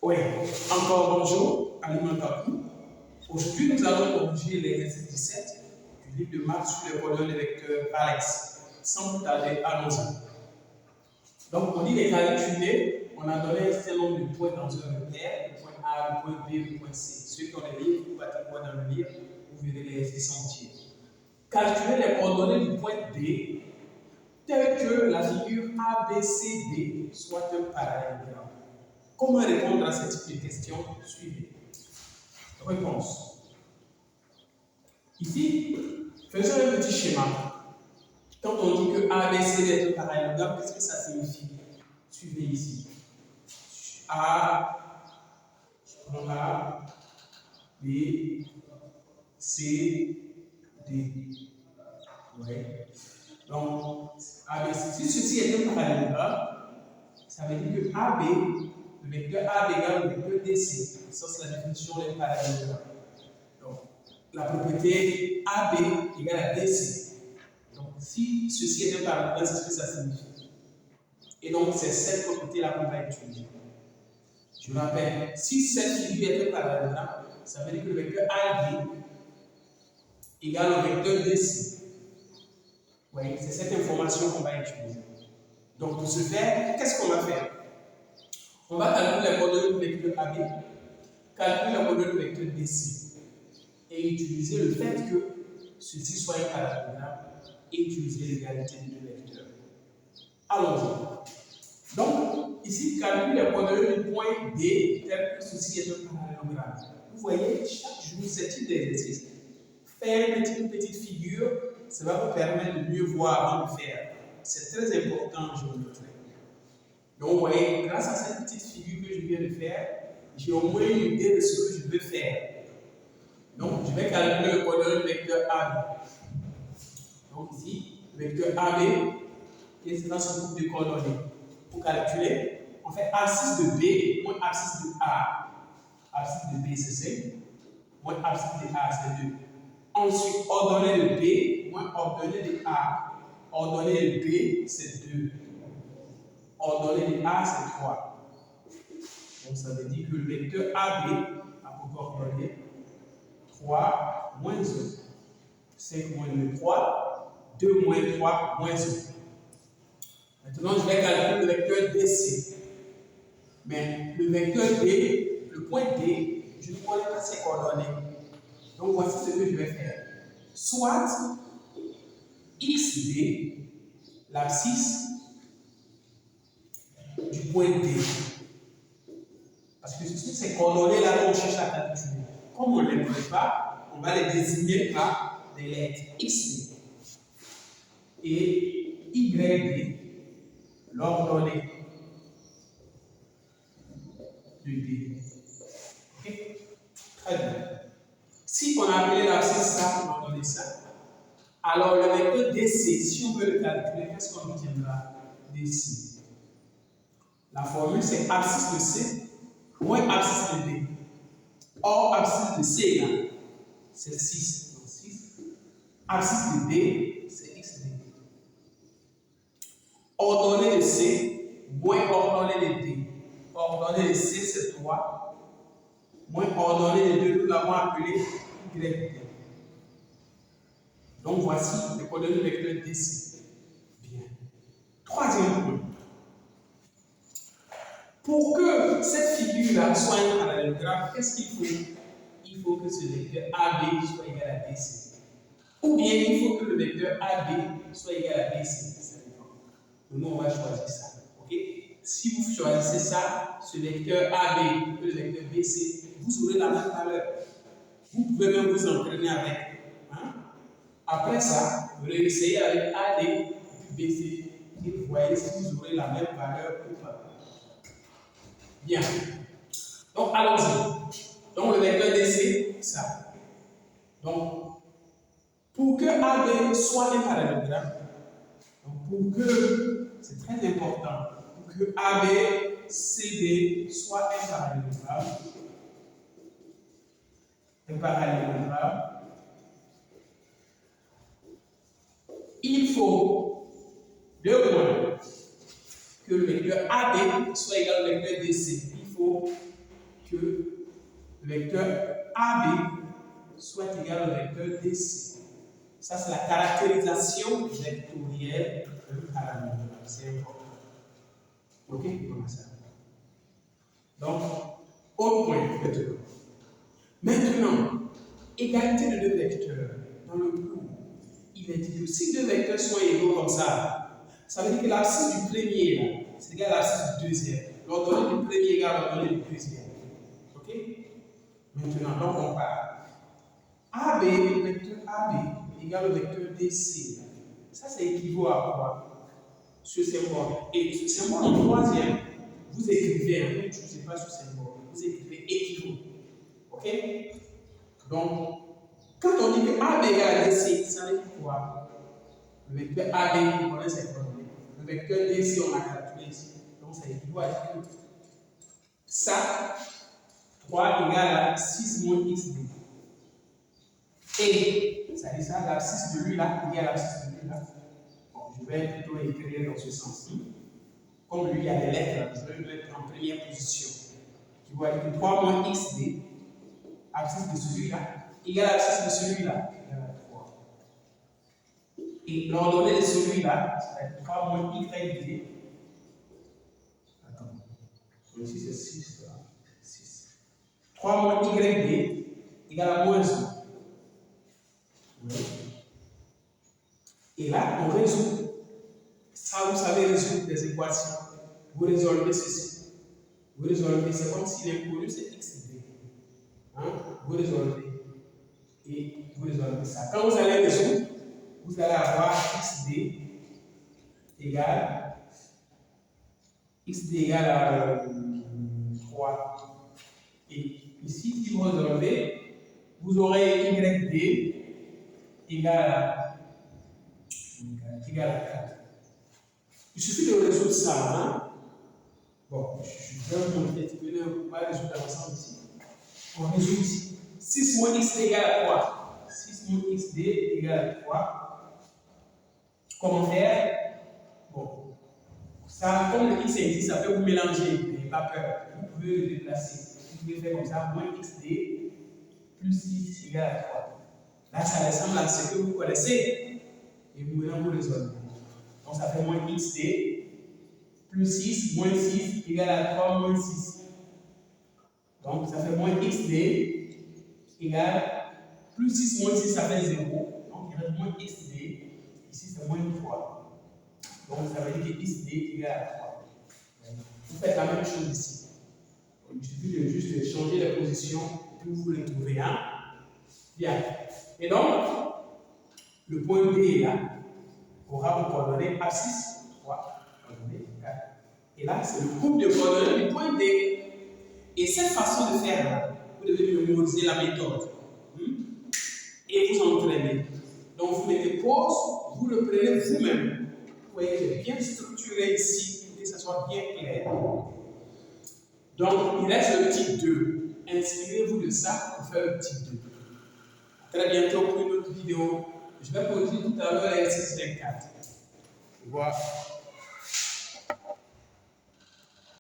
Oui, encore bonjour, Alimentaku. Aujourd'hui, nous allons corriger l'exercice 17 du livre de maths sur les coordonnées des vecteurs Alex. Sans plus tarder, allons-y. Donc, on dit les calculer, on a donné un certain nombre de points dans un repère, le point A, le point B, le point C. Ceux qui ont les livres, vous battez quoi dans le livre, vous verrez l'exercice entier. Calculer les coordonnées du point D, tel que la figure ABCD soit un parallélogramme. Comment répondre à cette type de question? Suivez. Réponse. Ici, faisons un petit schéma. Quand on dit que ABCD est un parallélogramme, qu'est-ce que ça signifie? Suivez ici. A, B, C, D. Ouais. Donc, ABC. Si ceci est un parallélogramme, ça veut dire que AB, le vecteur AB égale le vecteur DC. Ça, c'est la définition des parallélogrammes. Donc, la propriété AB égale à DC. Donc, si ceci est un parallélogramme, c'est ce que ça signifie. Et donc, c'est cette propriété-là qu'on va utiliser. Je rappelle, si cette figure est un parallélogramme, ça veut dire que le vecteur AB égale au vecteur DC. Oui, c'est cette information qu'on va utiliser. Donc, pour ce faire, qu'est-ce qu'on va faire? On va calculer les coordonnées du vecteur AB, calculer les coordonnées du vecteur DC et utiliser le fait que ceci soit un parallélogramme et utiliser l'égalité des deux vecteurs. Allons-y. Donc, ici, calculer les coordonnées du point D tel que ceci est un parallélogramme. Vous voyez, chaque jour, ce type d'exercice, faire une petite figure, ça va vous permettre de mieux voir avant de faire. C'est très important, je vous le montrer. Donc, vous voyez, grâce à cette petite figure que je viens de faire, j'ai au moins une idée de ce que je veux faire. Donc, je vais calculer le coordonnée du vecteur AB. Donc, ici, le vecteur AB, qui est dans ce groupe de coordonnées. Pour calculer, on fait abscisse de B moins abscisse de A. Abscisse de B, c'est 5. Moins abscisse de A, c'est 2. Ensuite, ordonnée de B moins ordonnée de A. Ordonnée de B, c'est 2. Ordonnée de A, c'est 3. Donc, ça veut dire que le vecteur AB a pour coordonnée 3 moins 1. 5 moins 2, 3. 2 moins 3 moins 1. Maintenant, je vais calculer le vecteur DC. Mais le vecteur D, le point D, je ne connais pas ses coordonnées. Donc, voici ce que je vais faire. Soit XD, l'abscisse du point D. Parce que ces coordonnées-là, on cherche à calculer. Comme on ne les connaît pas, on va les désigner par des lettres XD. Et YD, l'ordonnée de D. Ok? Très bien. Si on a appelé l'abscisse ça, on va donner ça. Alors, le vecteur DC, si on veut le calculer, qu'est-ce qu'on obtiendra? DC. La formule, c'est abscisse de C moins abscisse de D. Or, abscisse de C, là, c'est 6. Donc, 6. Abscisse de D, c'est XD. Ordonnée de C moins ordonnée de D. Ordonnée de C, c'est 3. Moins ordonnée de 2, nous l'avons appelé YD. Donc, voici les coordonnées du vecteur DC. Bien. Troisième point. Pour que cette figure-là soit un parallélogramme, qu'est-ce qu'il faut? Il faut que ce vecteur AB soit égal à DC. Ou bien il faut que le vecteur AB soit égal à DC. Ça dépend. Donc, nous, on va choisir ça. Okay? Si vous choisissez ça, ce vecteur AB et le vecteur BC, vous aurez la même valeur. Vous pouvez même vous entraîner avec. Hein? Après ça, vous réessayez avec AD et puis BC et vous voyez si vous aurez la même valeur ou pas. Bien. Donc, allons-y. Donc, le vecteur DC, ça. Donc, pour que AB soit un parallélogramme, donc pour que, c'est très important, pour que ABCD soit un parallélogramme, il faut deux points. Que le vecteur AB soit égal au vecteur DC. Il faut vecteur AB soit égal au vecteur DC. Ça, c'est la caractérisation vectorielle d'un paramètre. C'est important. Ok? Comment ça? Donc, autre point, maintenant. Maintenant, égalité de deux vecteurs. Dans le cours, il est dit que si deux vecteurs sont égaux comme ça veut dire que l'abscisse du premier, là, c'est égal à l'abscisse du deuxième. L'ordonnée du premier égale à l'ordonnée du deuxième. Ok? Maintenant, donc on part. AB, le vecteur AB égale au vecteur DC. Ça équivaut à quoi? Ce symbole. Et ce symbole en troisième, vous écrivez, ne n'utilisez pas ce symbole, vous écrivez équivaut. Ok? Donc, quand on dit que AB égale à DC, ça veut dire quoi? Le vecteur AB, on connaît ses coordonnées. Le vecteur DC, on l'a calculé ici. Donc, ça équivaut à dire que ça, 3 égale à 6 moins XD. Et, ça dit ça, l'abscisse de lui là, égale à l'abscisse de lui là. Bon, je vais plutôt écrire dans ce sens-ci. Comme lui, il y a des lettres, je vais le mettre en première position. Qui va être 3 moins XD, abscisse de celui-là, égale à l'abscisse de celui-là, égale à 3. Et l'ordonnée de celui-là, ça va être 3 moins YD. Attends, ici c'est 6, là. 6. 3 moins YD égale à moins 1. Et là, on résout. Ça, vous savez résoudre des équations. Vous résolvez ceci. Vous résolvez, c'est comme si l'inconnu c'est XD. Hein? Vous résolvez. Et vous résolvez ça. Quand vous allez résoudre, vous allez avoir XD égale à 3. Et ici, si vous résolvez, vous aurez YD égale à 4. Il suffit de résoudre ça. Hein? Bon, je vais vous montrer. On va résoudre ensemble ici. On résout ici. 6 moins XD égale à 3. 6 moins XD égale à 3. Comment faire? Bon, ça, comme le X existe, ça peut vous mélanger. N'ayez pas peur. Vous pouvez le déplacer. Vous pouvez faire comme ça, moins XD plus 6 égale à 3. Là, ça ressemble à ce que vous connaissez. Et vous maintenant vous résolvez. Donc ça fait moins XD plus 6, moins 6 égale à 3 moins 6. Donc ça fait moins XD égale plus 6 moins 6, ça fait 0. Donc il reste moins XD. Ici c'est moins 3. Donc ça veut dire que XD égale à 3. Vous faites la même chose ici. Il suffit de juste changer la position et puis vous les trouvez. Hein? Bien. Et donc, le point D est là. Aura pour coordonnées A6, 3, coordonnées 4. Et là, c'est le groupe de coordonnées du point D. Et cette façon de faire là, vous devez mémoriser la méthode. Et vous entraîner. Donc, vous mettez pause, vous le prenez vous-même. Vous voyez, j'ai bien structuré ici pour que ça soit bien clair. Donc, il reste le type 2. Inspirez-vous de ça pour faire le type 2. Très bientôt pour une autre vidéo. Je vais poser tout à l'heure l'exercice 24. Voilà.